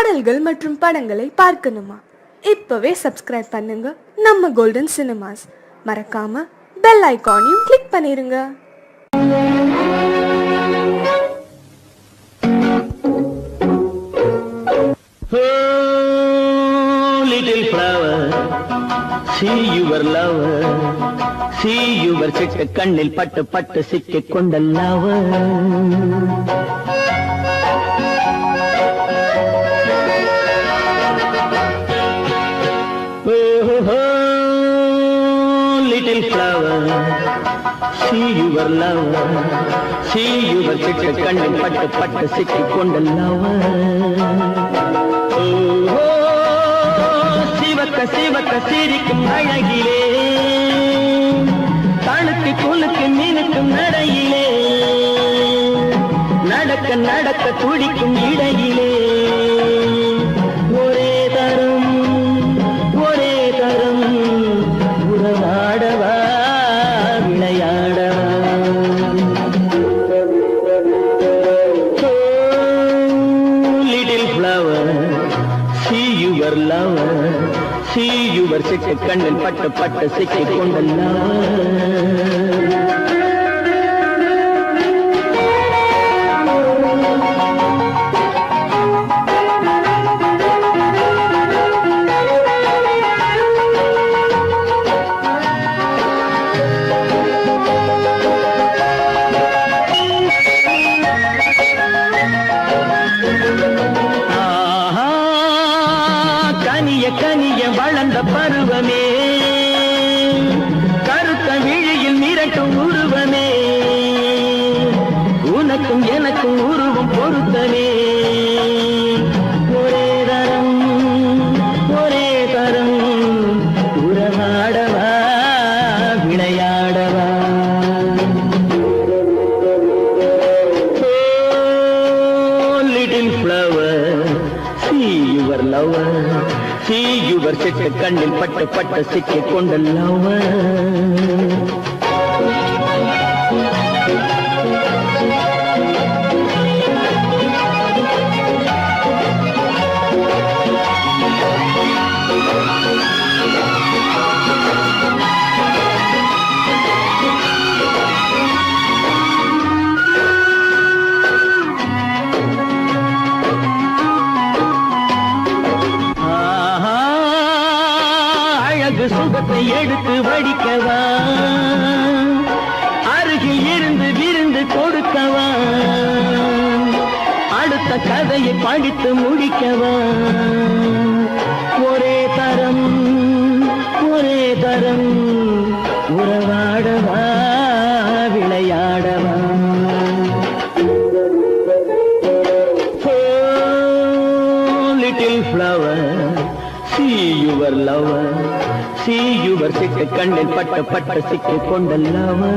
பாடல்கள் மற்றும் படங்களை பார்க்கணுமா? இப்பவே சப்ஸ்கிரைப் பண்ணுங்க நம்ம கோல்டன் சினிமாஸ். மறக்காம பெல் ஐகானையும் கிளிக் பண்ணிருங்க. Little flower, see your lover, see your சிட்டு கண்ணில் பட்டு பட்டு சிக்கிக் கொண்ட lover. Little flower, see your lover, see your சிட்டு கண்ணில் பட்டு பட்டு சிக்கிக் கொண்ட lover. சிவக்க சிரிக்கும் அழகிலே, தனுக்கு குலுக்கு மினுக்கும் நடையிலே, நடக்க நடக்க துடிக்கும் இடையிலே, ஒரே தரும் உறவாடவா விளையாடவா. Little flower, see your lover, see your சிட்டு கண்ணில் பட்டு பட்டு சிக்கிக் கொண்ட கனிய வளர்ந்த பருவமே, கருத்த விழியில் மிரட்டும் உருவமே, உனக்கும் எனக்கும் உருவம் பொருத்தமே. ஒரே தரம் உறவாடவா விளையாடவா. Little flower, see your lover, see your சிட்டு கண்ணில் பட்டு பட்டு சிக்கிக் கொண்ட lover. சுகத்தை எடுத்து வடிக்கவா, அருகில் இருந்து விருந்து கொடுக்கவா, அடுத்த கதையை படித்து முடிக்கவா. ஒரே தரம் உறவாடவா விளையாடவா. Little flower, see your lover, see your சிட்டு கண்ணில் பட்டு பட்டு சிக்கிக் கொண்ட lover.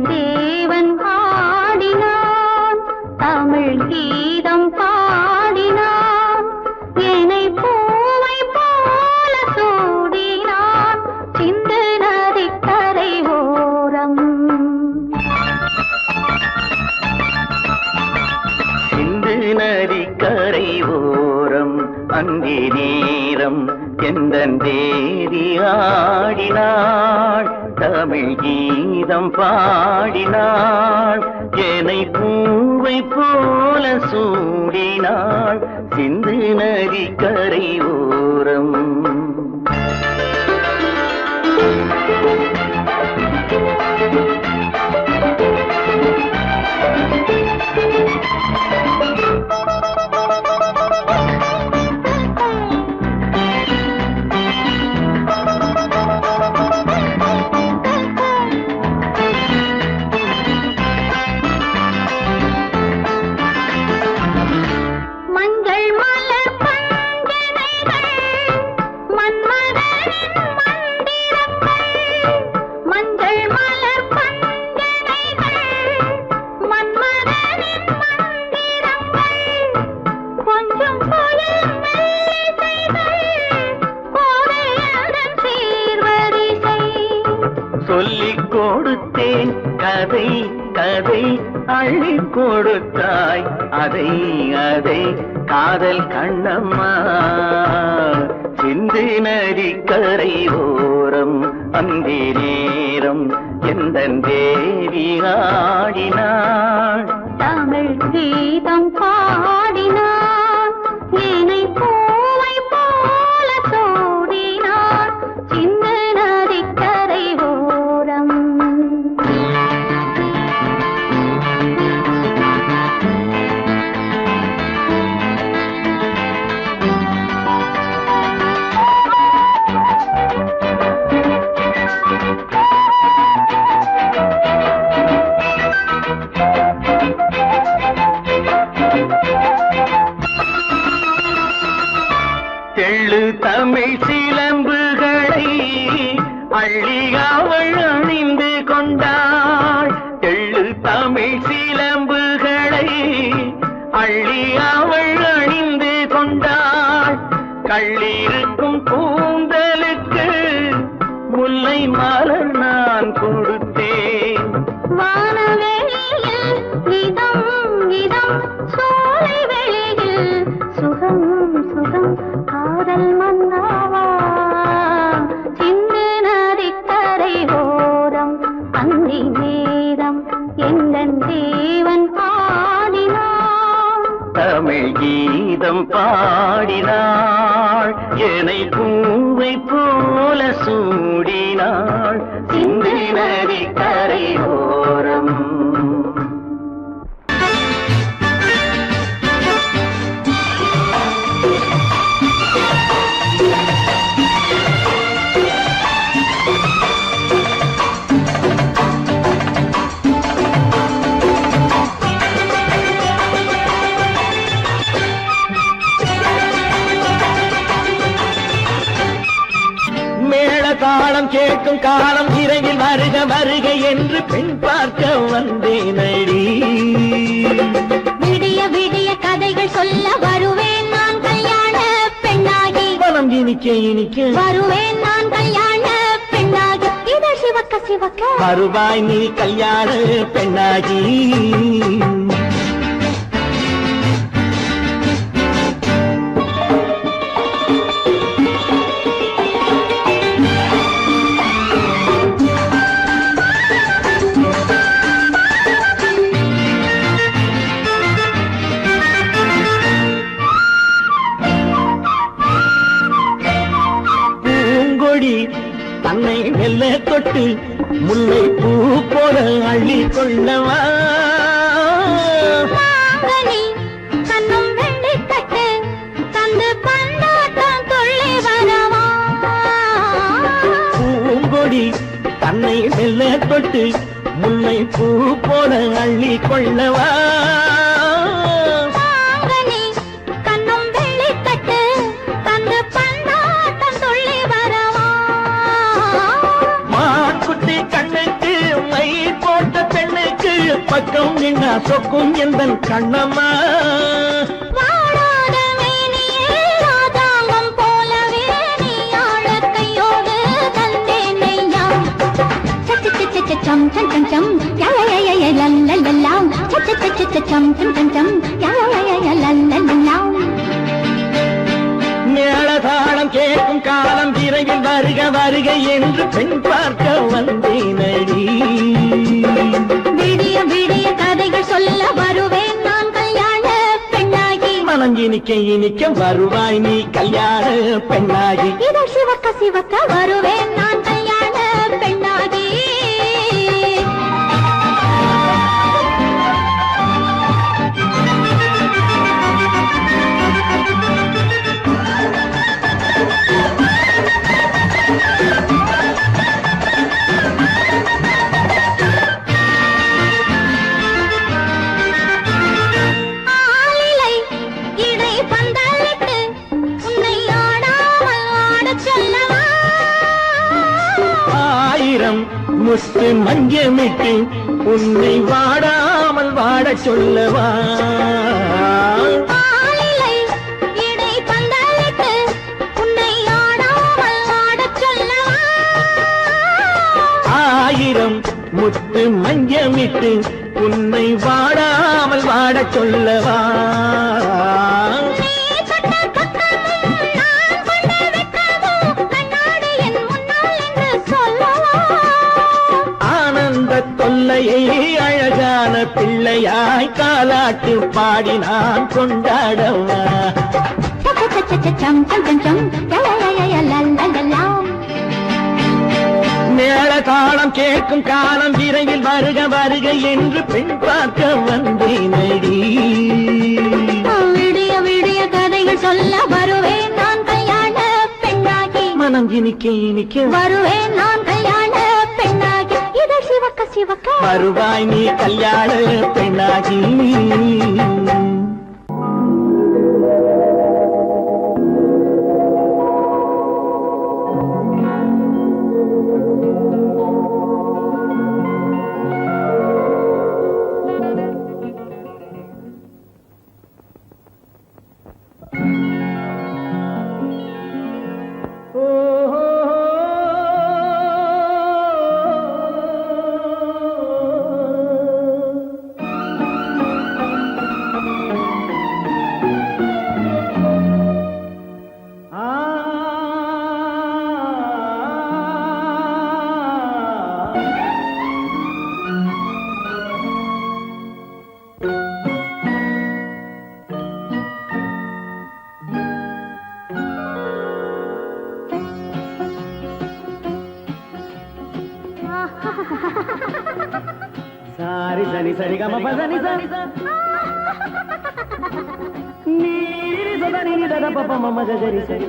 தேவன் ஆடினான், தமிழ் கீதம் பாடினான், என்னை பூவை போல சூடினான், சிந்து நதிக்கரை ஓரம். சிந்து நதிக்கரை ஓரம் அங்கே நேரம் எந்தன் தேவி ஆடினாள், தமிழ் கீதம் பாடினாள், என்னை பூவை போல சூடினாள், சிந்து நதிக்கரை ஓரம். கொடுத்தேன் கதை கதை அள்ளி கொடுத்தாய் அதை அதை காதல் கண்ணம்மா சிந்து நதி கரை ஓரம் அந்தி நேரம் எந்த தேவி ஆடினாள் தமிழ் கீதம் பாடினான் ஏனை பூவை போல சூடினான் சின்ன நதிக்கரை ஓரம் தெள்ளு தமிழ் சிலம்புகளை அள்ளி அவள் அணிந்து கொண்டாள் தெள்ளு தமிழ் சிலம்புகளை அள்ளி அவள் அணிந்து கொண்டாள் கள்ளிருக்கும் கூந்தலுக்கு முல்லை மலர் நான் கொடுத்தேன் வானவெளியில் இதம் இதம் சோலை வெளியில் சுகம் சுகம் காதல் மன்னாவா சிந்து நதிக்கரை ஓரம் அந்தி நேரம் எங்கள் தேவன் பாடினான் தமிழ் கீதம் பாடினாள் என்னை பூவை போல சூடினாள் சிந்து நதி கரை ஓரம் தாளம் கேட்கும் காலம் விரைவில் வருக வருக என்று பெண் பார்க்க வந்தேனடி விடிய விடிய கதைகள் சொல்ல வருவேன் நான் கல்யாண பெண்ணாகி மனம் இனிக்க இனிக்க வருவேன் நான் கல்யாண பெண்ணாகி இதழ் சிவக்க சிவக்க வருவாய் நீ கல்யாண பெண்ணாகி தன்னை மெல்ல தொட்டு முல்லை பூ போல அள்ளி கொள்ளவா கண்ணும் வெள்ளி தட்டு தந்து பந்தாட்டம் துள்ளி வரவா பூங்கொடி தன்னை மெல்ல தொட்டு முல்லை பூ போல அள்ளி கொள்ளவா பக்கம் நின்னா சொக்கும் எந்தன் கண்ணம்மா வாடாத மேனியே ராதாங்கம் போலவே நீ ஆழக்கையோடு தந்தேன் நெய்யா சம் சம் சம் சம் யா லல்லல்லாம் சம் சம் சம் யா லல்லல்லாம் மேளதாளம் கேட்கும் காலம் விரைவில் வருக வருக என்று பெண் பார்க்க வந்தேனடி விடிய விடிய கதைகள் சொல்ல வருவேன் நான் கல்யாண பெண்ணாகி மனம் இனிக்க இனிக்க வருவாய் நீ கல்யாண பெண்ணாகி இதழ் சிவக்க சிவக்க வருவேன் நான் கல்யாண பெண்ணாகி முத்து மஞ்சமிட்டு உன்னை வாடாமல் வாடச் சொல்லவா முத்து மஞ்சமிட்டு உன்னை வாடாமல் வாடச் சொல்லவா ஆனந்த தொல்லையை அழகான பிள்ளையாய் காலாட்டு பாடி நான் கொண்டாடவா மேள தாளம் கேட்கும் காலம் விரைவில் வருக வருக என்று பெண் பார்க்க வந்தேனடி விடிய விடிய கதைகள் சொல்ல வருவேன் நான் கல்யாண பெண்ணாகி மனம் இனிக்க இனிக்க வருவேன் நான் கல்யாண பெண்ணாகி இதை சிவக்க சிவக்க வருவாய் நீ கல்யாண பெண்ணாகி சாரி சரி சரி கம பசனி சரி நீரி சதனி தத பப்ப மம கரி சரி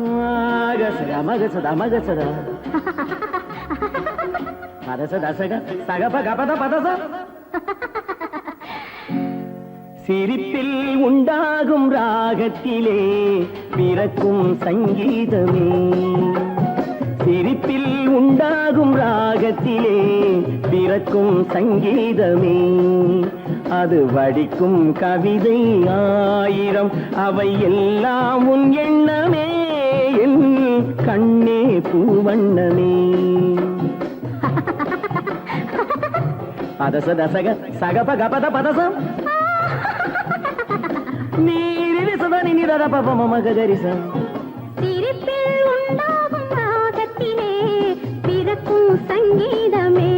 மகசத மகசத மகசத பதச தசக சகப கபத பதச சிரிப்பில் உண்டாகும் ராகத்திலே பிறக்கும் சங்கீதமே சிரிப்பில் உண்டாகும் ராகத்திலே பிறக்கும் சங்கீதமே அது வடிக்கும் கவிதை ஆயிரம் அவை எல்லாம் உன் எண்ணமே என் கண்ணே பூவண்ணமே பதச தசக சகப கபத பதசம் நீரில் சுதனி நிரத பப மம கரிசம் சிரிப்பில் உண்டாகும் ராகத்திலே பிறக்கும் சங்கீதமே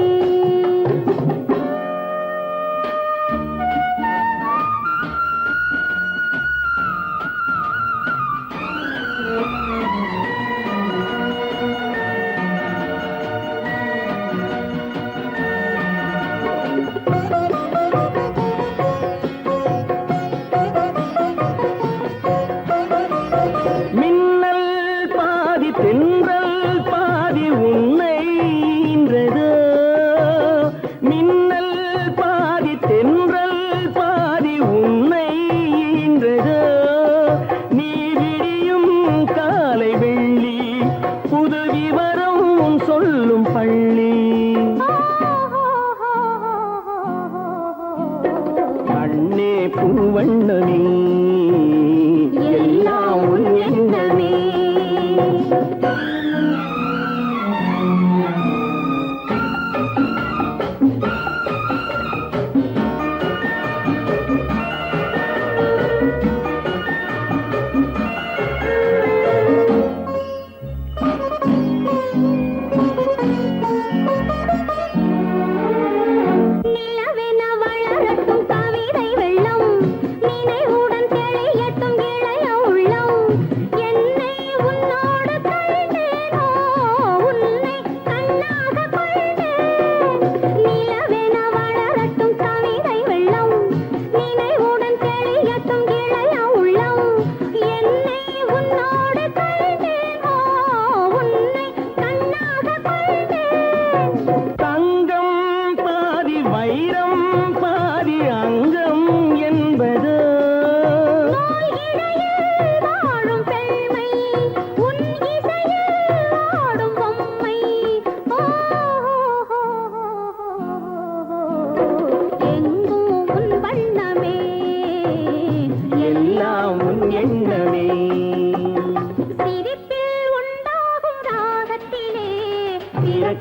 தென்றல் பாதி உன்னை இன்றது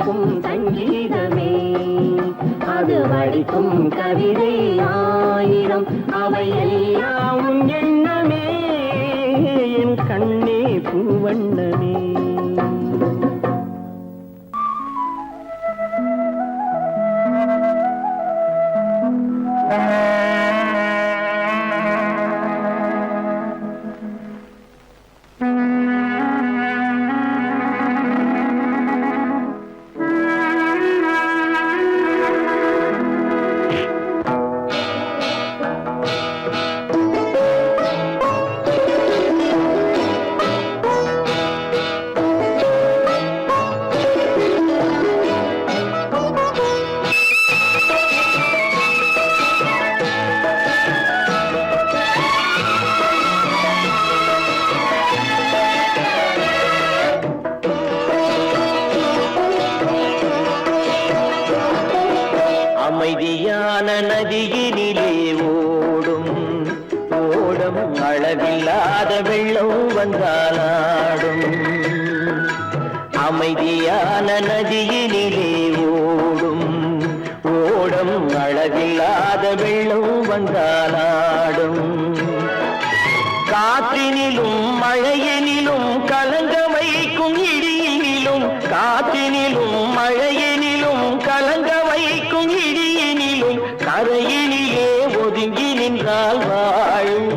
பிறக்கும் சங்கீதமே அது வடிக்கும் கவிதை ஆயிரம் அவை எல்லாம் உன் எண்ணமே என் கண்ணே பூவண்ணமே அமைதியான நதியினிலே ஓடும் ஓடும் அளவில்லாத வெள்ளம் வந்தாலாடும் அமைதியான நதியினிலே ஓடும் ஓடும் அளவில்லாத வெள்ளம் வந்தாலாடும் காற்றினிலும் மழையினிலும் கலங்க வைக்கும் இடியினிலும் காற்றினிலும் மழையினிலும் கலங்க வைக்கும் இடியினிலும் கரையினிலே ஒதுங்கி நின்றால் வாழும்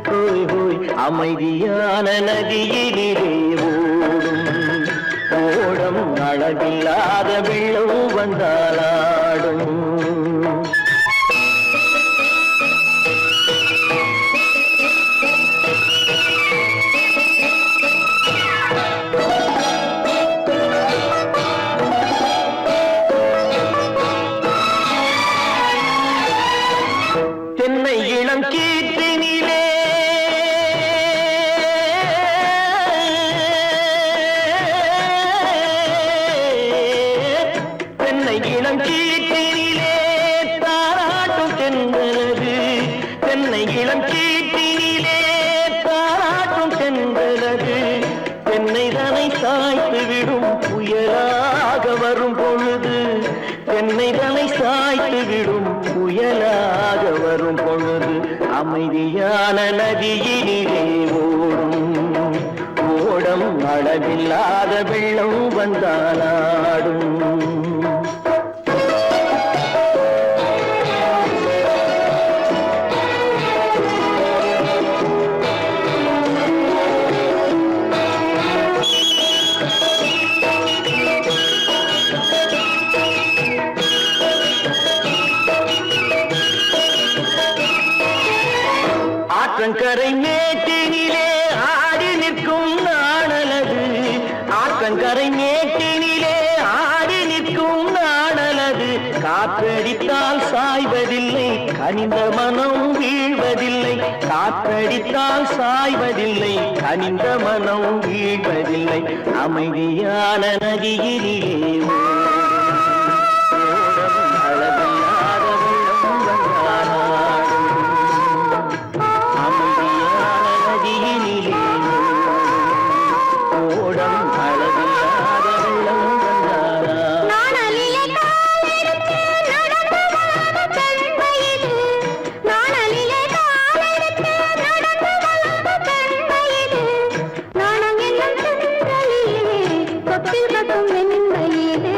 ஹோய் ஹோய் அமைதியான நதியினிலே ஓடும் ஓடம் அளவில்லாத வெள்ளம் வந்தாலாடும் தென்னை இளம் கீற்றினிலே தென்னை இளம் கீற்றினிலே தாராட்டும் தென்றலது தென்னை இளம் கீற்றினிலே தாராட்டும் தென்றலது தென்னை தனை சாய்த்து விடும் புயலாக வரும் பொழுது தென்னை தனை சாய்த்து விடும் புயலாக வரும் பொழுது அமைதியான நதியினிலே ஓடும் ஓடம் அளவில்லாத வெள்ளம் வந்தாலாடும் ஆற்றங்கரை மேட்டினிலே ஆடி நிற்கும் நாணலது ஆற்றங்கரை மேட்டினிலே ஆடி நிற்கும் நாணலது காற்றடித்தால் சாய்வதில்லை கனிந்த மனம் வீழ்வதில்லை காற்றடித்தால் சாய்வதில்லை கனிந்த மனம் வீழ்வதில்லை அமைதியான நதியினிலே நாணம் என்னும் சென்றலிலே தொட்டில் கட்டும் வெண்மையிலே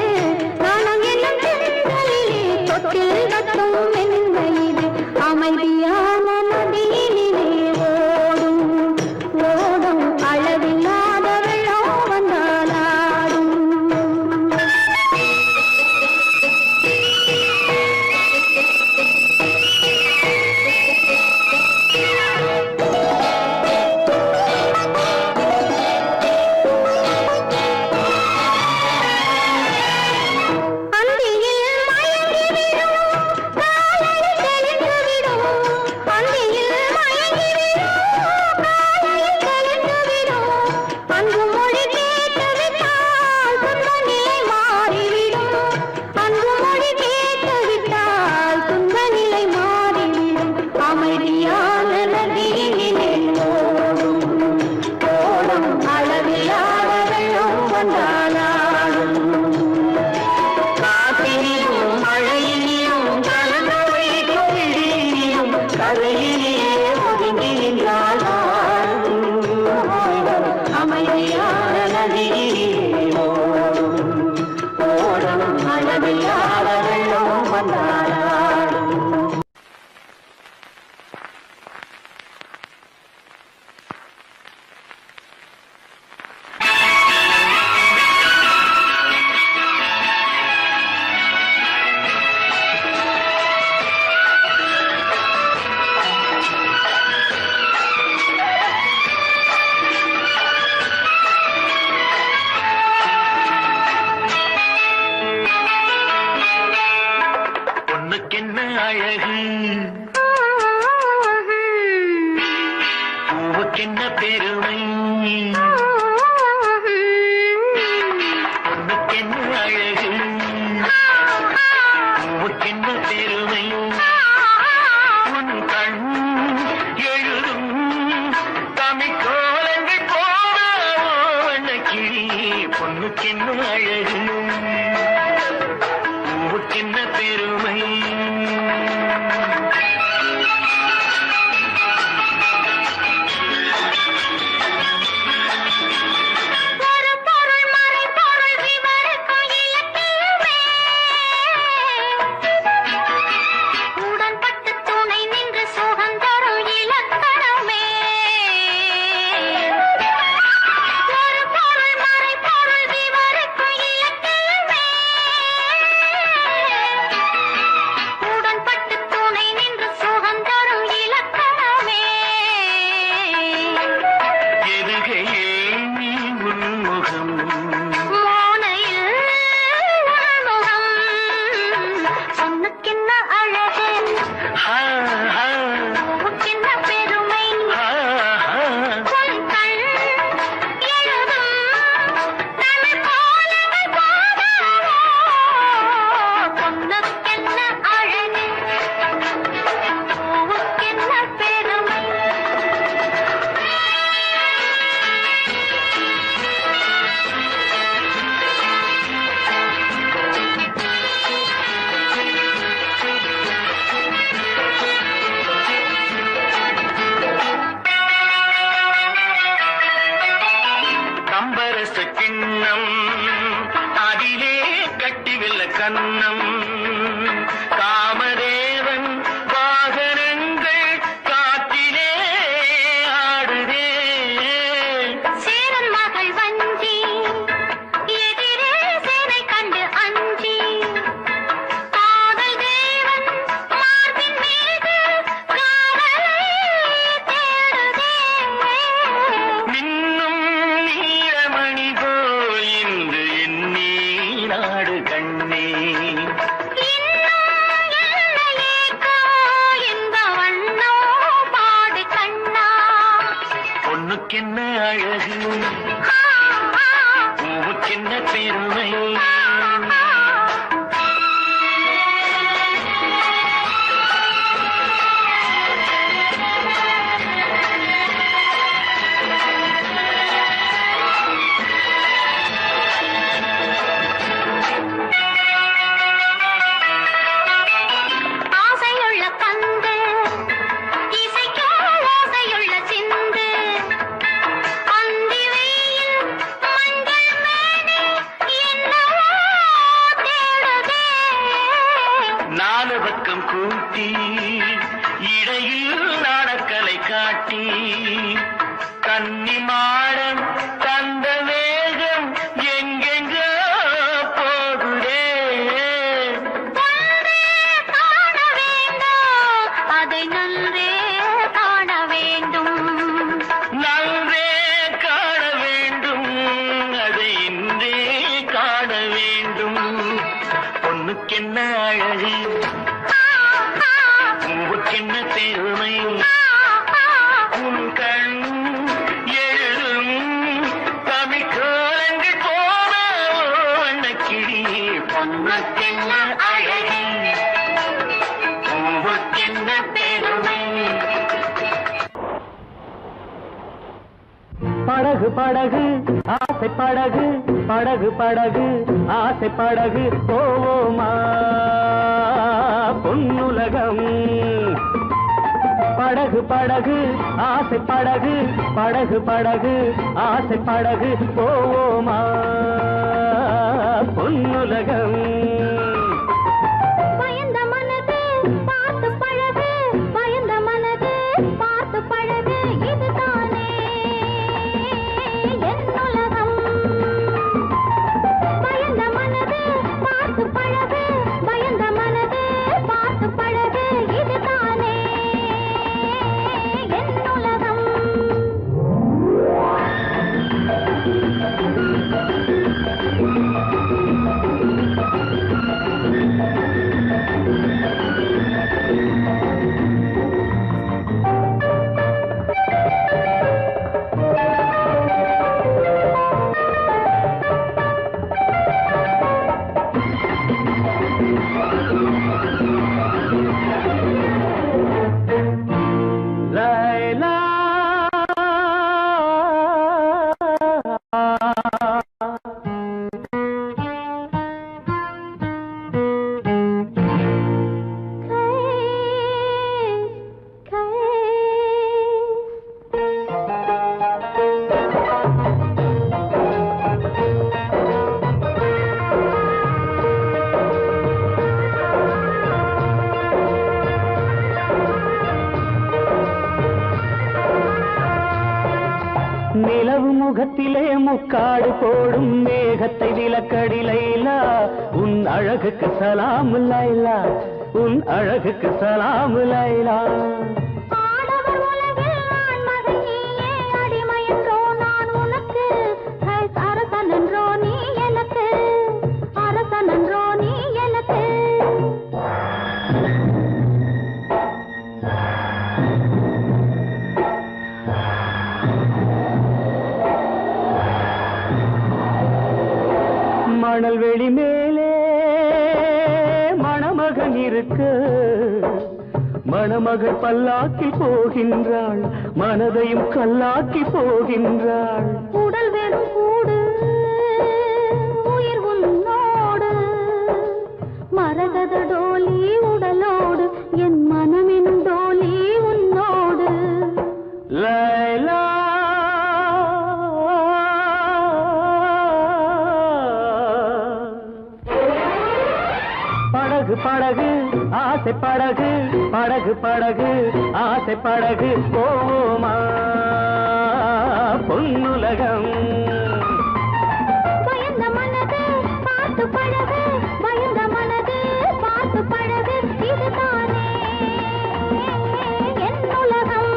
அழகு பூவுக்கென்ன பெருமை பொண்ணுக்கென்ன அழகு பூவுக்கென்ன பெருமை உன் கண் எழுதும் தமிழ் கோலங்கள் போவோ வண்ணக்கிளி பொண்ணுக்கென்ன அழகு பூவுக்கென்ன பெருமை கிண்ணம் அதிலே கட்டிவில்ல கண்ணம் காமதேவன் வாகனங்கள் காற்றிலே ஆடுதே சேரன் மகள் வஞ்சி எதிரே சேனை கண்டு அஞ்சி காதல் தேவன் மார்பின் மீது காவலை தேடுதே மின்னும் நீலமணி போல் இன்று எண்ணி நாடு கண்ணே பொண்ணுக்கென்ன அழகு பூவுக்கென்ன பெருமை ஆசையுள்ள பந்து இசைக்கோ ஓசையுள்ள சிந்து அந்தி வெயில் மஞ்சள் மேனி என்னவோ தேடுதே நாலு பக்கம் கூட்டி இடையில் நாடக்கலை காட்டி கன்னி மாடம் தந்த வேகம் எங்கெங்கோ போகுதே ஒன்றே காண வேண்டும் அதை நன்றே காண வேண்டும் நன்றே காண வேண்டும் அதை இன்றே காண வேண்டும் பொண்ணுக்கென்ன அழகு பூவுக்கென்ன பெருமை உன் கண் எழுதும் தமிழ் கோலங்கள் போன வண்ணக்கிளி பொண்ணுக்கென்ன அழகு பூவுக்கென்ன பெருமை படகு படகு ஆசை படகு படகு படகு ஆசை படகு போவோமா பொன்னுலகம் படகு படகு ஆசை படகு படகு படகு ஆசை படகு போவோமா பொன்னுலகம் பயந்த மனது பார்த்து பழகு பயந்த மனது பார்த்து பழகு இதுதானே என் உலகம் பயந்த மனது பார்த்து பழகு பயந்த மனது பார்த்து பழகு இதுதானே என் உலகம் முகத்திலே முக்காடு போடும் மேகத்தை விலக்கடி லைலா உன் அழகுக்கு சலாம் லைலா உன் அழகுக்கு சலாம் லைலா ஆடவர் உலகில் நான் மகன் நீயே அடிமை என்றோ நான் உனக்கு அரசன் என்றோ நீ எனக்கு அரசன் என்றோ நீ எனக்கு மணல் வெளி மேலே மணமகன் இருக்கு மணமகள் பல்லாக்கி போகின்றாள் மனதையும் கல்லாக்கி போகின்றாள் உடல் வெறும் கூடு உயிர் உன்னோடு மரகத டோலி உடலோடு என் மனமெனும் டோலி உன்னோடு லைலா படகு படகு ஆசை படகு படகு படகு ஆசை படகு போவோமா பொன்னுலகம் பயந்த மனது பார்த்து பழகு பயந்த மனது பார்த்து பழகு இதுதானே என் உலகம்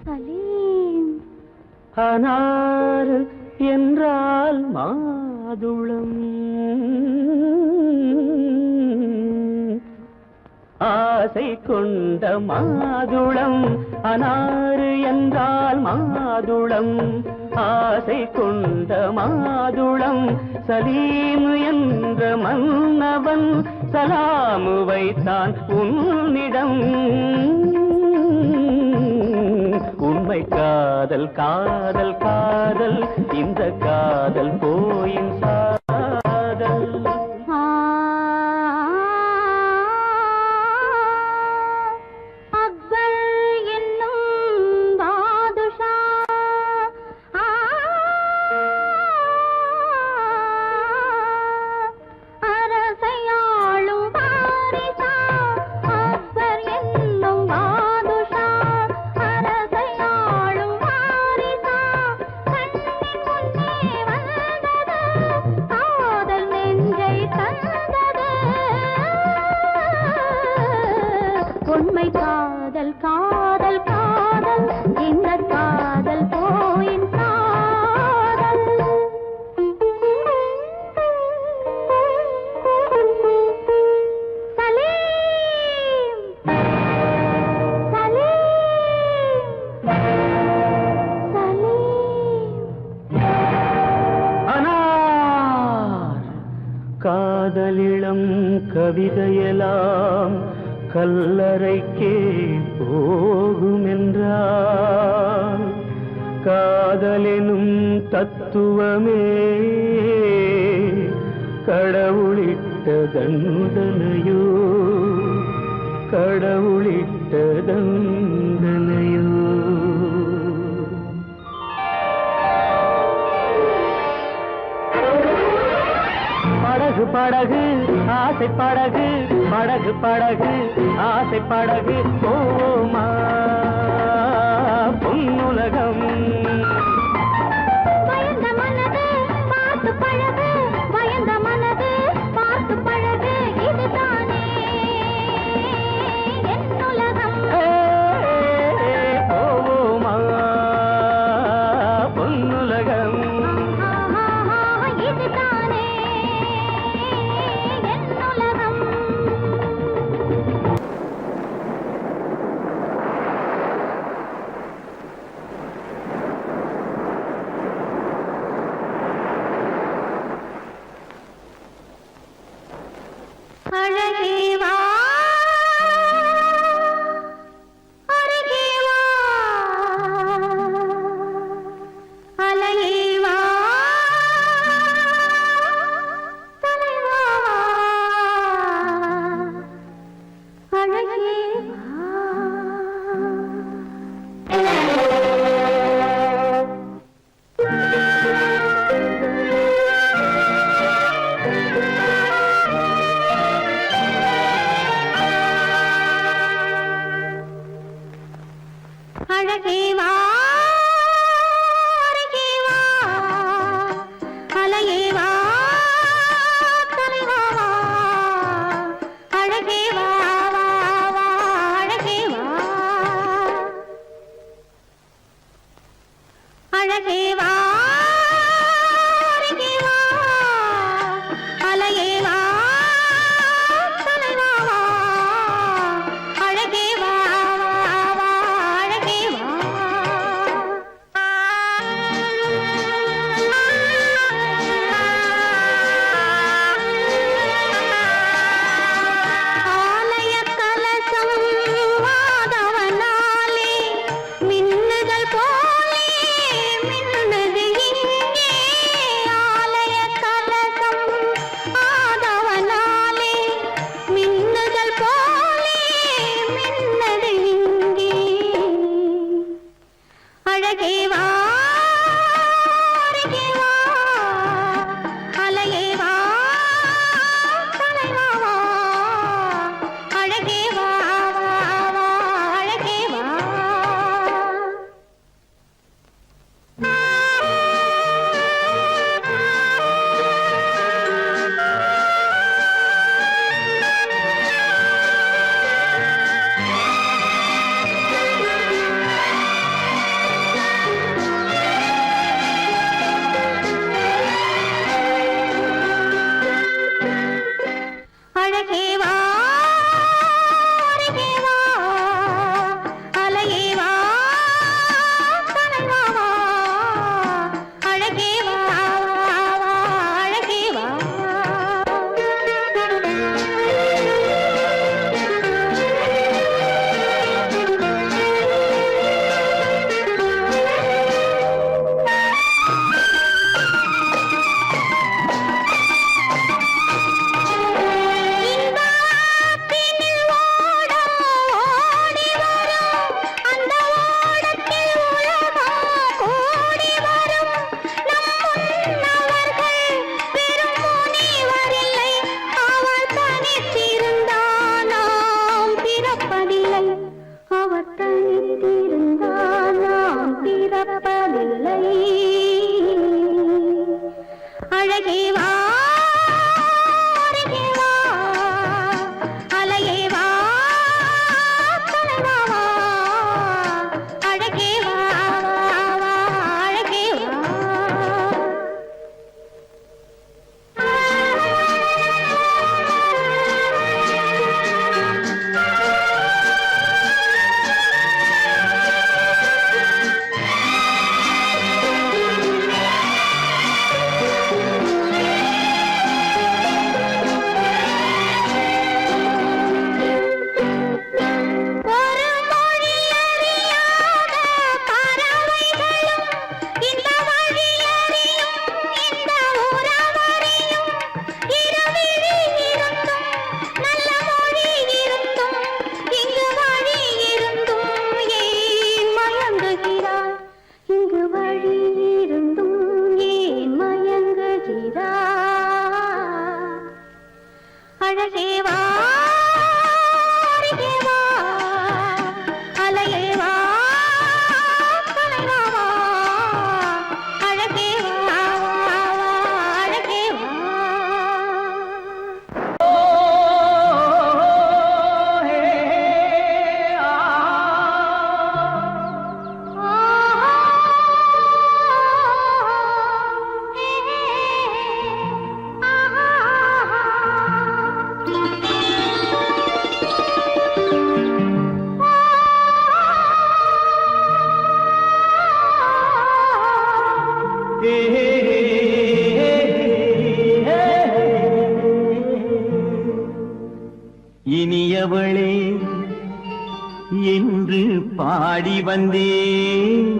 சலீம் அனார் என்றால் மாதுளம் ஆசை கொண்ட மாதுளம் அனாறு என்றால் மாதுளம் ஆசை கொண்ட மாதுளம் சலீம் என்ற மன்னவன் சலாமு வைத்தான் உன்னிடம் உண்மை காதல் காதல் காதல் இந்த காதல் போயின் சாதல் அக்பர் என்னும் பாதுஷா அரசையாளும் வாரிசா அக்பர் என்னும் பாதுஷா அரசையாளும் வாரிசா கண்ணின் முன்னே வந்தது காதல் நெஞ்சை தந்தது உண்மை காதல் காதல் காதல் இந்த காதல் போயின் காதல் சலீம் சலீம் சலீம் அனார் காதலிளம் கவிதையெல்லாம் கல்லறைக்கே போகுமென்றால் காதலெனும் தத்துவமே கடவுளிட்ட தண்டனையோ கடவுளிட்ட தண்டனையோ படகு படகு ஆசை படகு படகு படகு ஆசை படகு போமா பொன்னுலகம் பயந்த மனது பார்த்து பழகு பயந்த மனது பார்த்து பழகு இதுதானே என் உலகம் போமா பொன்னுலகம் இதுதானே என் உலகம் இனியவளே என்று பாடி வந்தேன்.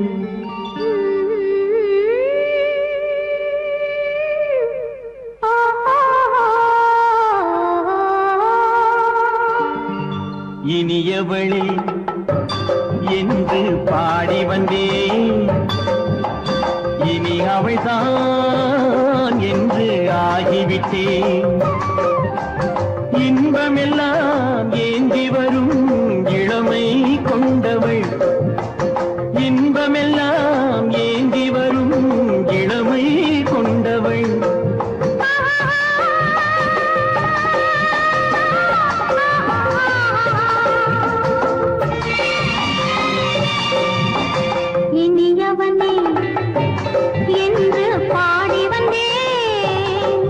இனியவளே என்று பாடி வந்தேன். இனி அவள்தான் என்று ஆகிவிட்டேன். இன்பமெல்லாம் ஏந்தி வரும் இளமை கொண்டவள். இன்பமெல்லாம் ஏந்தி வரும் இளமை கொண்டவள். இனியவனே என்று பாடி வந்தேன்.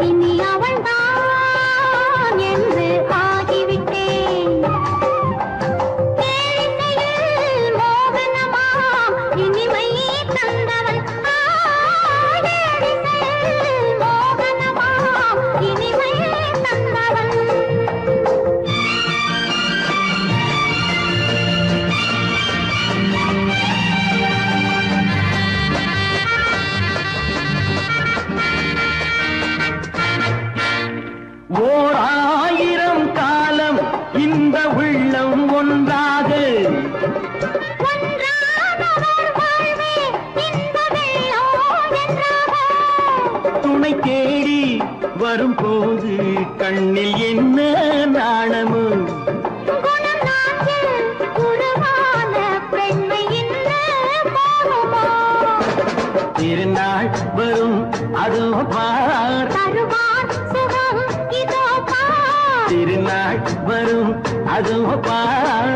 இனி அவள்தான் என்று ஆகிவிட்டேன். கேளிசையில் மோகனமாம் இனிமை தந்தவன். கேளிசையில் மோகனமாம் இனிமை தந்தவன். ஓர் ஆயிரம் காலம் இந்த உள்ளம் ஒன்றாக துணை தேடி வரும்போது கண்ணில் என்ன நாணமோ. திருநாள் வரும் அதோ பார். திருநாள் வரும் அதோ பார்.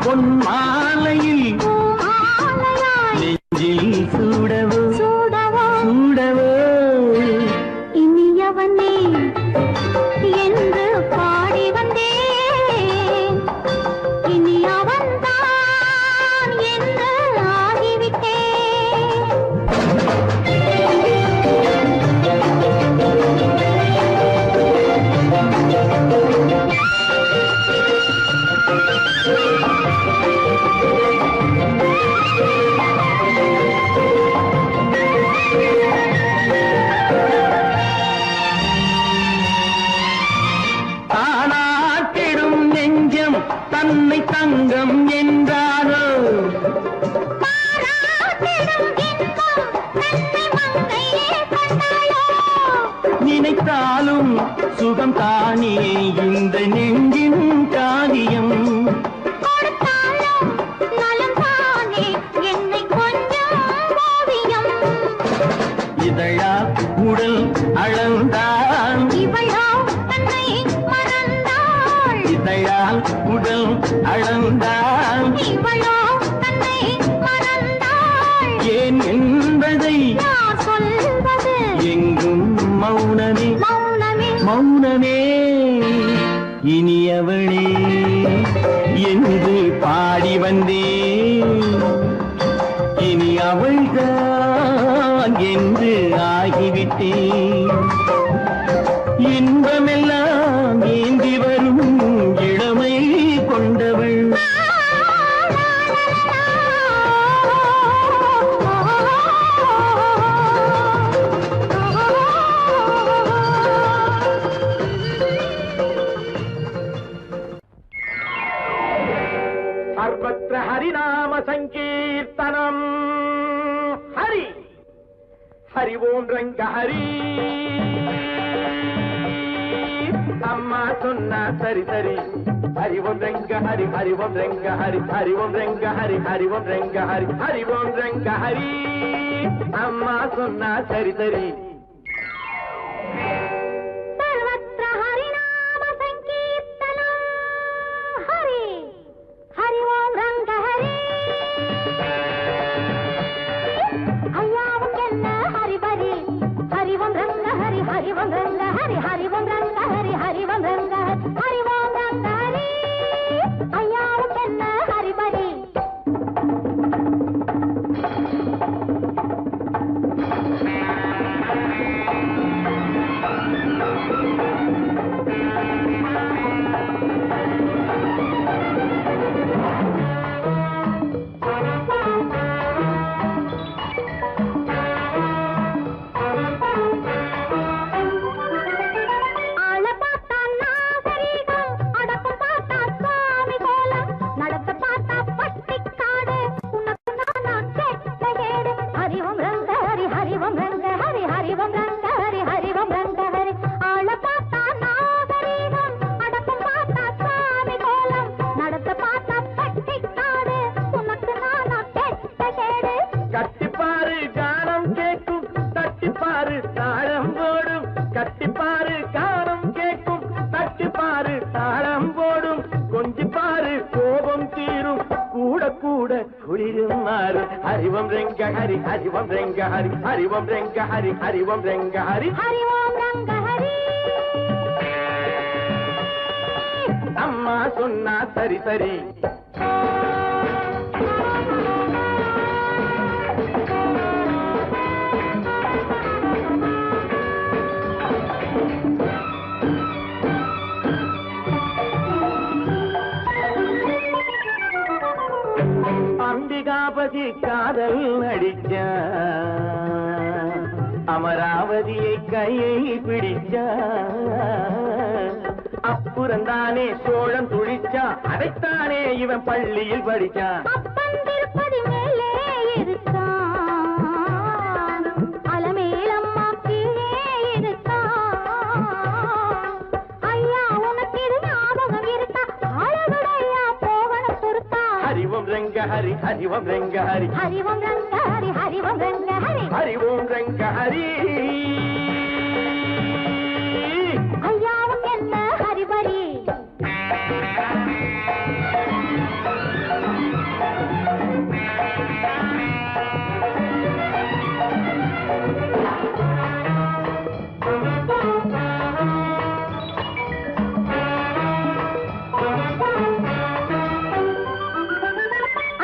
பொன் மாலையில் நெஞ்சில் சூடவோ சூடவோ. இனியவனே என்று பாடி வந்தேன். இனி அவன்தான் என்று ஆகிவிட்டேன். தானாட்டிடும் நெஞ்சம் தன்னை தங்கம் என்றாரோ. நினைத்தாலும் சுகம் தானே இந்த நெஞ்சின் காரியம். இதழா உடல் அளந்தான். இதழால் உடல் அளந்தான். ஏன் என்பதை எங்கும் மௌனமே மௌனமே. இனியவளே என்று பாடி வந்தேன். இனி அவள்தான் என்று ஆகிவிட்டேன். இன்பமெல்லாம் ஏந்தி வரும் இளமை கொண்டவள். சர்வத்ர ஹரிநாம சங்கீர்த்தனம். ஹரி ஹரி ஓம் ரங்க ஹரி. அம்மா சொன்னா சரி சரி. ஹரி ஓம் ரங்க ஹரி ஹரி ஓம் ரங்க ஹரி ஹரி ஓம் ரங்க ஹரி ஹரி ஓம் ரங்க ஹரி ஹரி ஓம் ரங்க ஹரி. அம்மா சொன்னா சரி சரி. सर्वत्र हरिनाम संकीर्तनम्. हरि हरि ओम रंग हरि. अय्यावुक्केल्ल हरि बरि. हरि ओम रंग हरि हरि ओम रंग हरि हरि ओम रंग हरि हरि ओम रंग हरि हरि ओम रंग हरि. अय्यावुक्केल्ल हरि बरि. மாறும் ஹரி ஓம் ரெங்க ஹரி ஹரி ஓம் ரெங்க ஹரி ஹரி ஓம் ரெங்க ஹரி ஹரி ஓம் ரெங்க ஹரி ஹரி ஓம் ரங்க ஹரி அம்மா சொன்னா சரி சரி அம்பிகாபதி காதல் நடிச்ச அமராவதியை கையை பிடிச்ச அப்புறந்தானே சோழன் துழிச்சா அதைத்தானே இவன் பள்ளியில் படிச்சான் அப்பன் திருப்பதி மேலே இருக்கான் அலமேலம்மா கீழே இருக்கான் ஐயா உனக்கு இது ஞாபகம் இருக்கா அழகுடையா போகணும் பொறுத்தா ஹரி ஓம் ரெங்க ஹரி ஹரி ஓம் ரெங்க ஹரி ஹரி ஓம் ரங்க ஹரி ஹரி ஓம் ரங்க ஹரி ஹரி ஓம் ரெங்க ஹரி ஐயாவுக்கு என்ன ஹரிபரி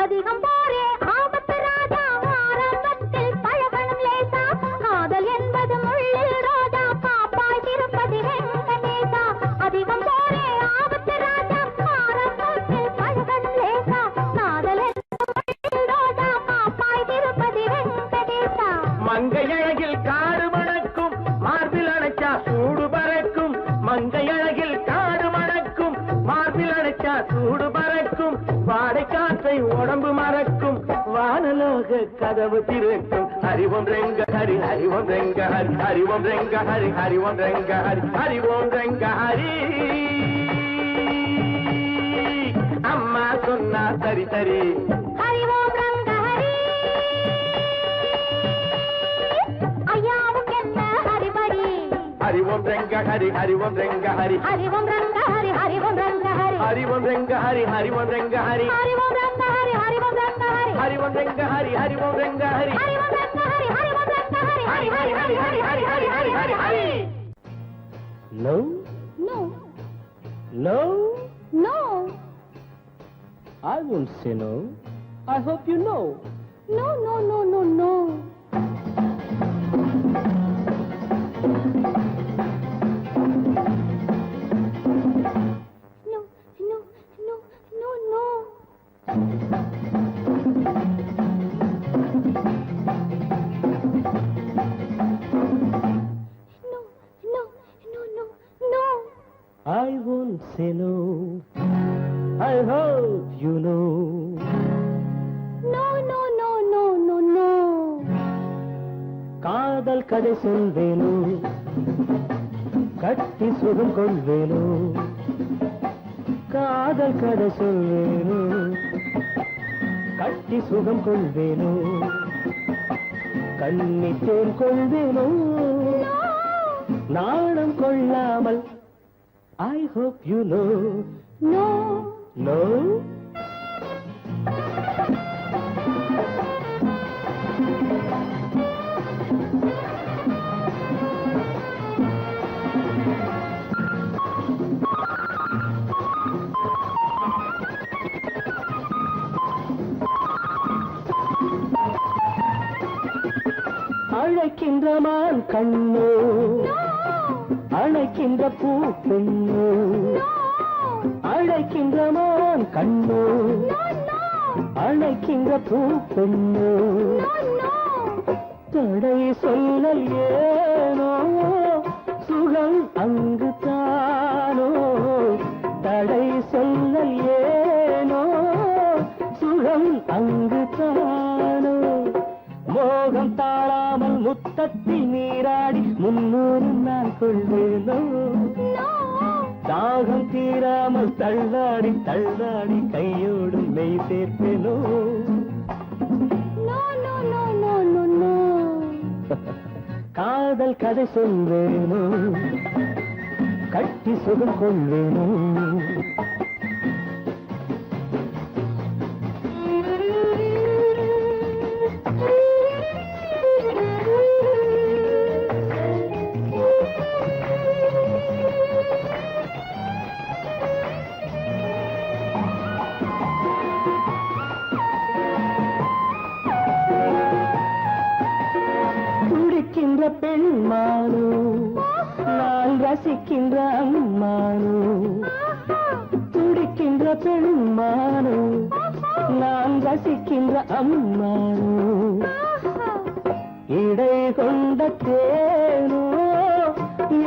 அதிகம் போரே ஆபத்து ராஜா ஆரம்பத்தில் பழகணும் லேசா காதல் என்பது முள்ளில் ரோஜா காப்பாய் திருப்பதி வெங்கடேசா அதிகம் போரே ஆபத்து ராஜா ஆரம்பத்தில் பழகணும் லேசா காதல் என்பது முள்ளில் ரோஜா காப்பாய் திருப்பதி வெங்கடேசா மங்கை அழகில் காடு மணக்கும் மார்பில் அணைச்சா சூடு பறக்கும் மங்கை அழகில் காடு மணக்கும் மார்பில் அணைச்சா சூடு பறக்கும் வாடை காற்றை உடம்பு மறக்கும் வானலோக கதவு திறக்கும் ஹரி ஓம் ரெங்க ஹரி ஹரி ஓம் ரெங்க ஹரி ஹரி ஓம் ரெங்க ஹரி ஹரி ஓம் ரெங்க ஹரி ஹரி ஓம் ரெங்க ஹரி அம்மா சொன்னா சரி சரி ஹரி ஓம் ரங்க ஹரி ஐயாவுக்கு என்ன ஹரிபரி Hari Om Renga Hari Hari Om Renga Hari Hari Om Ranga Hari Hari Om Ranga Hari Hari Om Renga Hari Hari Om Renga Hari Hari Om Ranga Hari Hari Om Ranga Hari Hari Om Renga Hari Hari Om Renga Hari Hari Om Ranga Hari Hari Om Ranga Hari Hari Hari Hari Hari Hari Hari Hari Hari Hari No, no no, no I won't say no. I hope you know. No no no no no No, no, no, no, no. No, no, no, no, no. I won't say no. I hope you know. No, no, no, no, no, no. காதல் கதை சொல்வேனோ கட்டி சுகம் கொள்வேனோ காதல் கதை சொல்வேனோ கட்டி சுகம் கொள்வேனோ கண்ணித்தேன் கொள்வேனோ நாணம் கொள்ளாமல் I hope you know. No. No? அழைக்கின்ற மான் கண்ணோ அழைக்கின்ற பூ பெண்ணோ அழைக்கின்ற மான் கண்ணோ அழைக்கின்ற பூ பெண்ணோ தடை சொல்லல் ஏனோ சுகம் அங்கு தானோ தடை சொல்லல் ஏனோ சுகம் அங்கு தானோ மோகம் தாழாமல் முத்தத்தில் நீராடி 300 நான் கொள்வேனோ தாகம் தீராமல் தள்ளாடி தள்ளாடி கையோடு மெய் சேர்ப்பேனோ No, no, no, no, no, no. காதல் கதை சொல்வேனோ கட்டி சுகம் கொள்வேனோ ரசிக்கின்ற அம்மானோ துடிக்கின்ற பெண்மானோ நான் ரசிக்கின்ற அம்மானோ இடை கொண்ட தேனோ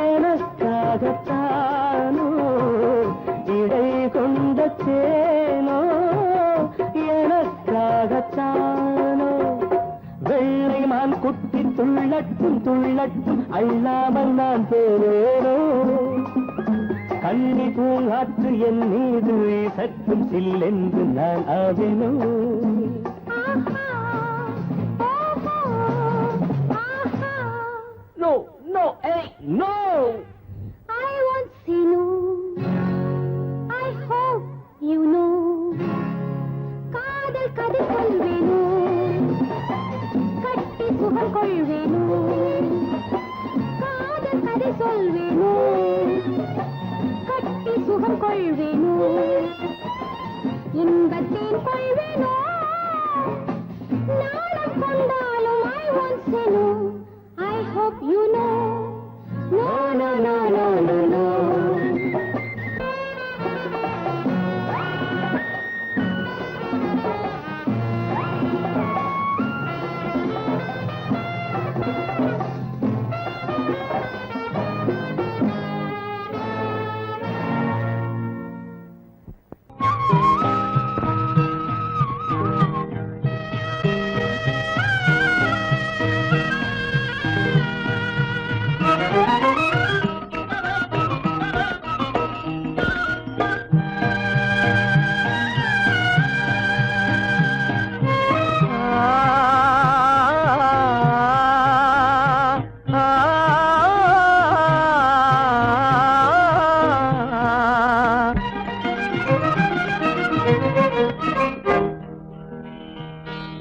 எனக்காகத்தானோ இடை கொண்ட தேனோ எனக்காகத்தானோ வெள்ளை மான் குட்டி துள்ளட்டும் துள்ளட்டும் அள்ளாமல் நான் போவேனோ கண்ணி பூங்காற்று என் மீது சற்றும் சில்லென்று நான் ஆவேனோ No, no, hey, no! I won't say no. I hope you know. காதல் கதை சொல்வேனோ கட்டி சுகம் கொள்வேனோ காதல் கதை சொல்வேனோ கட்டி சுகம் கொள்வேனோ இன்பத்தேன் கொள்வேனோ நாளம் கொண்டாலும் I won't say no. I hope you know. No, no, no, no, no, no.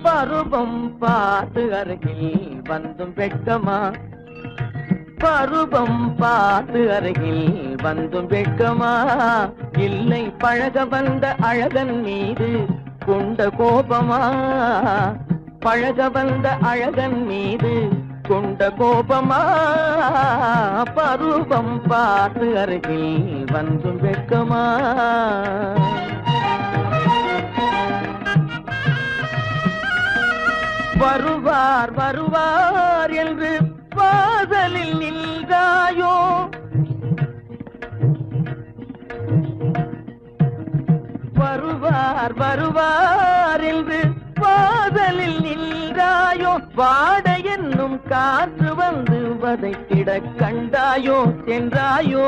பருவம் பார்த்து அருகில் வந்தும் வெட்கமா பருவம் பார்த்து அருகில் வந்தும் வெட்கமா இல்லை பழக வந்த அழகன் மீது கொண்ட கோபமா பழக வந்த அழகன் மீது கொண்ட கோபமா பருவம் பார்த்து அருகில் வந்தும் வெட்கமா வருவார் வருவார் என்று வாசலில் நின்றாயோ வருவார் வருவார் என்று வாசலில் நின்றாயோ வாட என்னும் காற்று வந்து வதைத்திட கண்டாயோ சென்றாயோ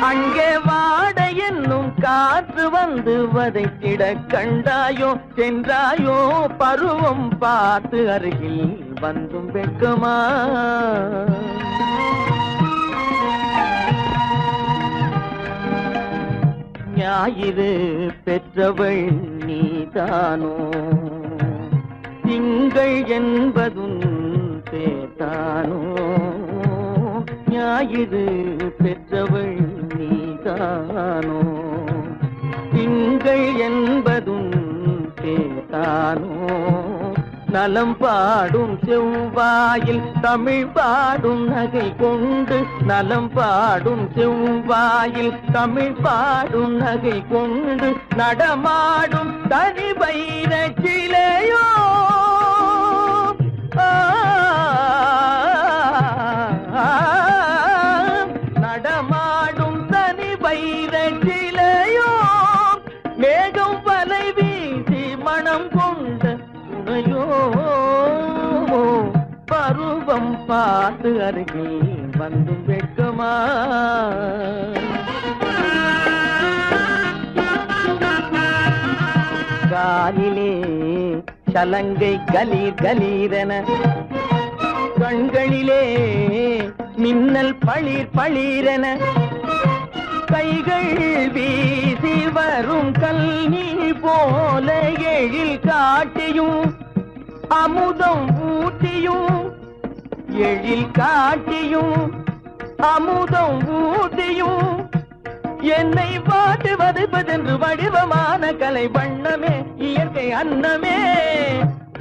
அங்கே வாட என்னும் காற்று வந்து வதைத்திட கண்டாயோ சென்றாயோ பருவம் பார்த்து அருகில் வந்தும் வெட்கமா ஞாயிறு பெற்றவள் நீதானோ திங்கள் என்பதும் பேத்தானோ ஞாயிறு பெற்றவள் நீதானோ திங்கள் என்பதும் பேத்தானோ நலம் பாடும் செவ்வாயில் தமிழ் பாடும் நகை கொண்டு நலம் பாடும் செவ்வாயில் தமிழ் பாடும் நகை கொண்டு நடமாடும் தனி வைர சிலையோ நடமாடும் தனி வைர சிலையோ மேகம் வலை வீசி மனம் கொண்ட துணையோ பருவம் பார்த்து அருகில் வந்தும் வெட்கமா காலிலே சலங்கை கலீர் கலீரென கண்களிலே மின்னல் பளிர் பளிரென கைகள் வீசி வரும் கல்வி போல எழில் காட்டியும் அமுதம் ஊட்டியும் எழில் காட்டியும் அமுதம் ஊட்டியும் என்னை பாட்டு வதைப்பதென்று வடிவமான கலை வண்ணமே இயற்கை அன்னமே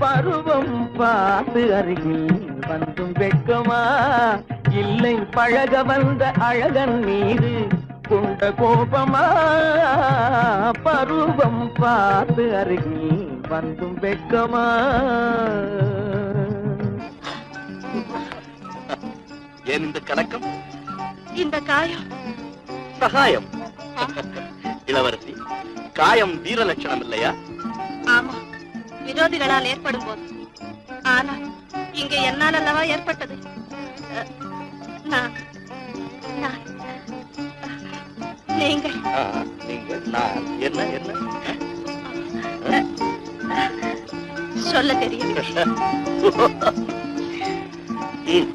பருவம் பார்த்து அருகில் வந்தும் வெட்கமா? இல்லை பழக வந்த அழகன் மீது கொண்ட கோபமா? பருவம் பார்த்து அருகில் வந்தும் வெட்கமா? ஏன் இந்த கலக்கம்? இந்த காயம் சகாயம். இளவரசி, காயம் வீர லட்சணம் இல்லையா? ஆமா, விரோதிகளால் ஏற்படும் போது. ஆனால் இங்கே என்னால் அல்லவா ஏற்பட்டது. நான் நான் நீங்கள் நீங்கள் நான் என்ன என்ன சொல்ல தெரியவில்லை. ம்.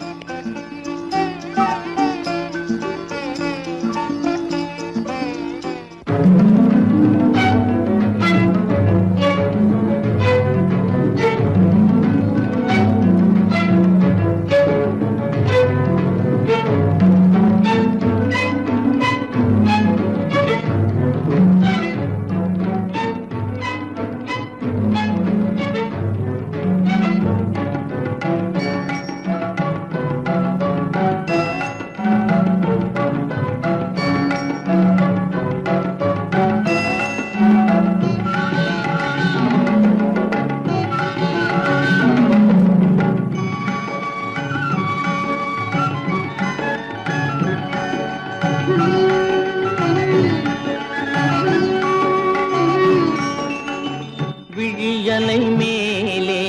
விழியலை மேலே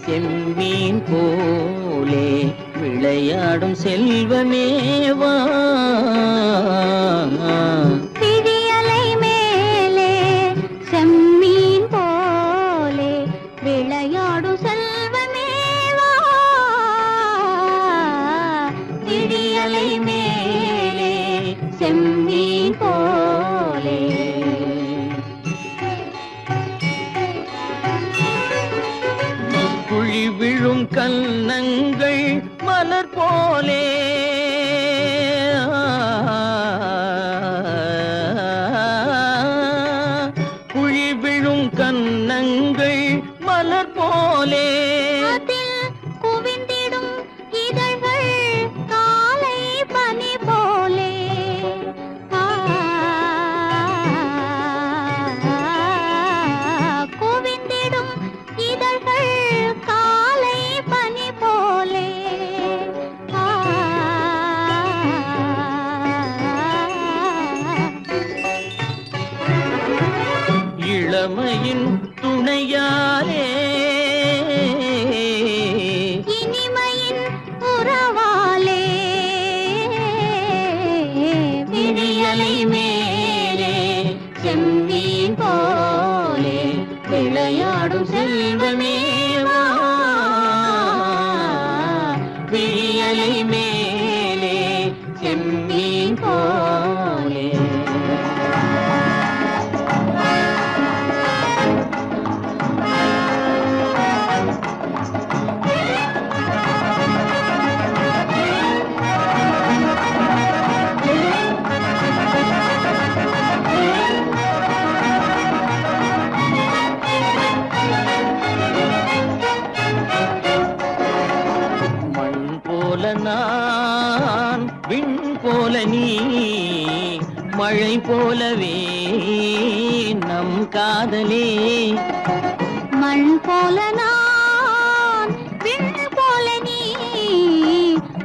செம்மீன் போலே விளையாடும் செல்வமேவா? விழியலை மேலே செம்மீன் போலே விளையாடும் செல்வமேவா? விழியலை மேலே செம்மீன் போலே குழி விழும் கன்னங்கள் மலர் போலே குழி விழும் கன்னங்கள் மலர் போலே அதில் குவிந்திடும் இதழ்கள் காலை பனி போலே. குவிந்திடும் இதழ்கள் காலை பனி போலே. இளமையின் துணையாலே இனிமையின் உறவாலே விழியலை மேலே செம்மீன் போலே விளையாடும் செல்வமேவா? விழியலை மேலே செம்மீன் போலே மண் போல நான் விண் போல நீ மழை போலவே நம் காதலே. மண் போல நான் விண் போல நீ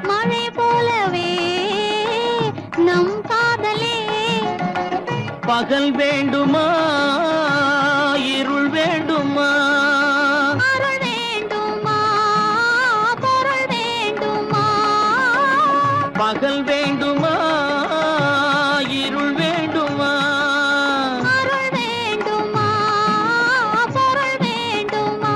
மழை போலவே நம் காதலே. பகல் வேண்டுமா இருள் வேண்டுமா? அருள் வேண்டுமா பொருள் வேண்டுமா? பகல் வேண்டுமா இருள் வேண்டுமா? அருள் வேண்டுமா பொருள் வேண்டுமா?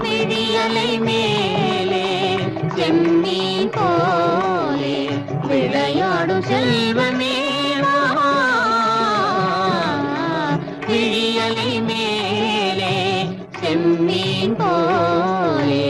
விழியலை மேலே செம்மீன் போலே விளையாடும் செல்வமேவா? விழியலை மேலே செம்மீன் போலே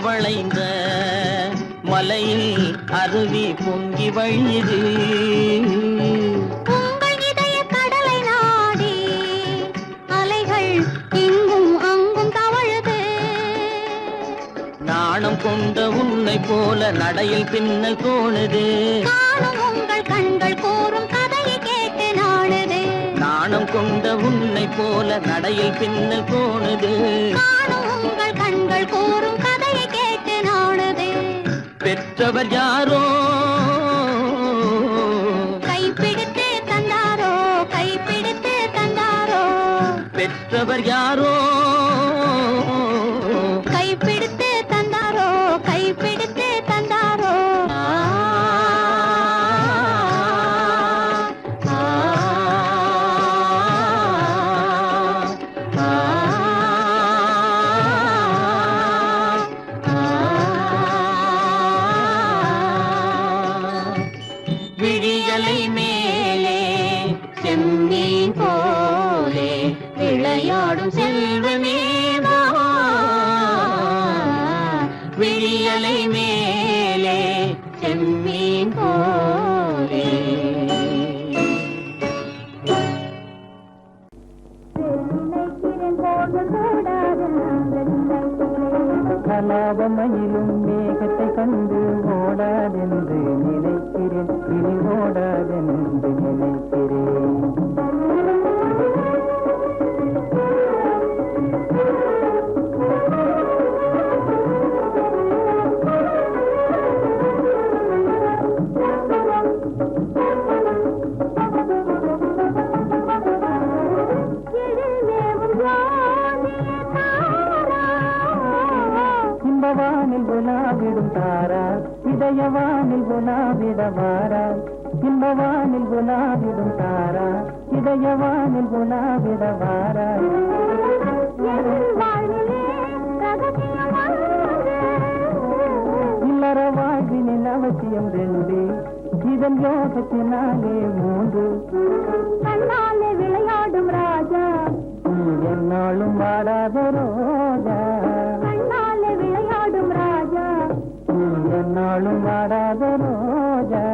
வளைந்த மலையில் அருவி பொங்கி வழியுது. உங்கள் இதய கடலை நாடி அலைகள் இங்கும் அங்கும் தவழுது. நாணம் கொண்ட உன்னை போல நடையில் பின்னல் தோணுது. காணும் உங்கள் கண்கள் கூறும் கதையை கேட்டு நாடுது. நாணம் கொண்ட உன்னை போல நடையில் பின்னல் தோணுது. காணும் உங்கள் கண்கள் கூறும் கதையை கேட்டு நாடுது. பெற்றவர் யாரோ கைப்பிடித்து தந்தாரோ, கைப்பிடித்து தந்தாரோ. பெற்றவர் யாரோ கைப்பிடித்து தந்தாரோ, கைப்பிடித்து தந்தாரோ. விழியலை மேலே செம்மீன் போலே விளையாடும் செல்வமே வா. விழியலை மேலே செம்மீன் போலே. கலாபமயிலும் மேகத்தை கண்டு ஓடாதென்று நினைக்கிறேன், இனி ஓடாதென்று நினைக்கிறேன். இன்பவானில் குலாவிடும் தாரா, இதயவானில் குலாவிடவாரா. இன்பவானில் குலாவிடும் தாரா, இதயவானில் குலாவிடவாரா. இல்லற வாழ்வினில் அவசியம் ரெண்டு, இதன் யோகத்தினாலே மூன்று. கண்ணாலே விளையாடும் ராஜா, என்னாலும் வாடாத ரோஜா. கண்ணாலே விளையாடும் ராஜா. என்னாலும் வாடாத ரோஜா.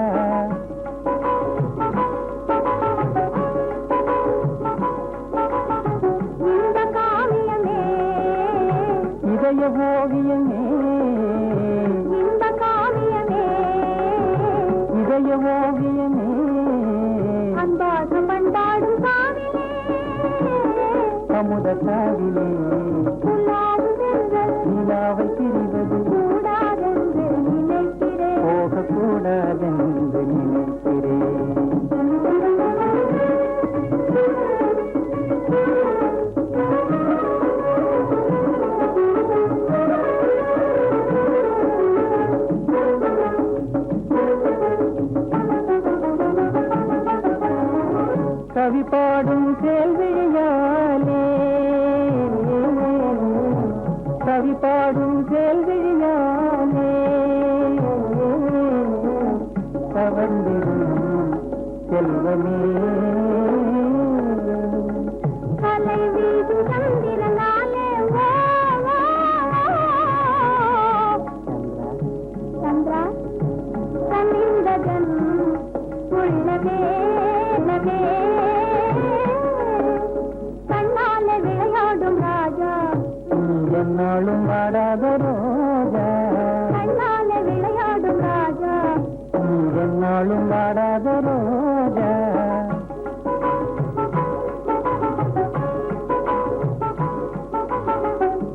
இந்த காவியமே இதய ஓவியமே, இந்த காவியமே இதய ஓவியமே. அன்பாக பண்பாடும் காவிலே அமுத காவிலே நிலாவை திரிவது கூடாதென்று நினைக்கிறேன். போகக்கூடாதென்று நினைக்கிறேன். கவி பாடும் கேள்வியாலே, கவி பாடும் கேள்வியாலே கவர்ந்திடும் செல்வமே. கலை வீடு சந்திரனாலே வா, வா, சந்திரா கனிந்ததன் உள்ளமே உள்ளமே. கண்ணாலே விளையாடும் ராஜா, என்னாலும் வாடாத ரோஜா. கண்ணாலே விளையாடும் ராஜா. என்னாலும் வாடாத ரோஜா.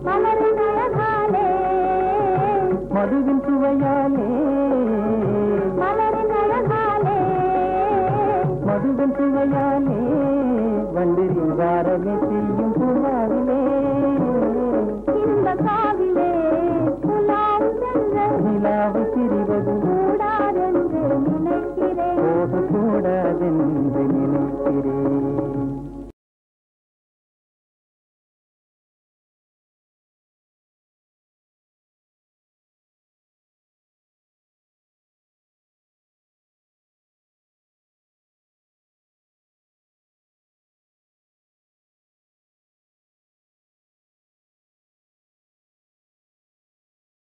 மலரின் அழகாலே, மதுவின் சுவையாலே, மலரின் அழகாலே, மதுவின் சுவையாலே வண்டிரின் வாரமே செய்யும் புறாவிலே. இந்த காவிலே புலாம் சென்ற நிலாவை திரிவது கூடாதென்று நினைக்கிறேன். போகக்கூடாதென்று நினைக்கிறேன்.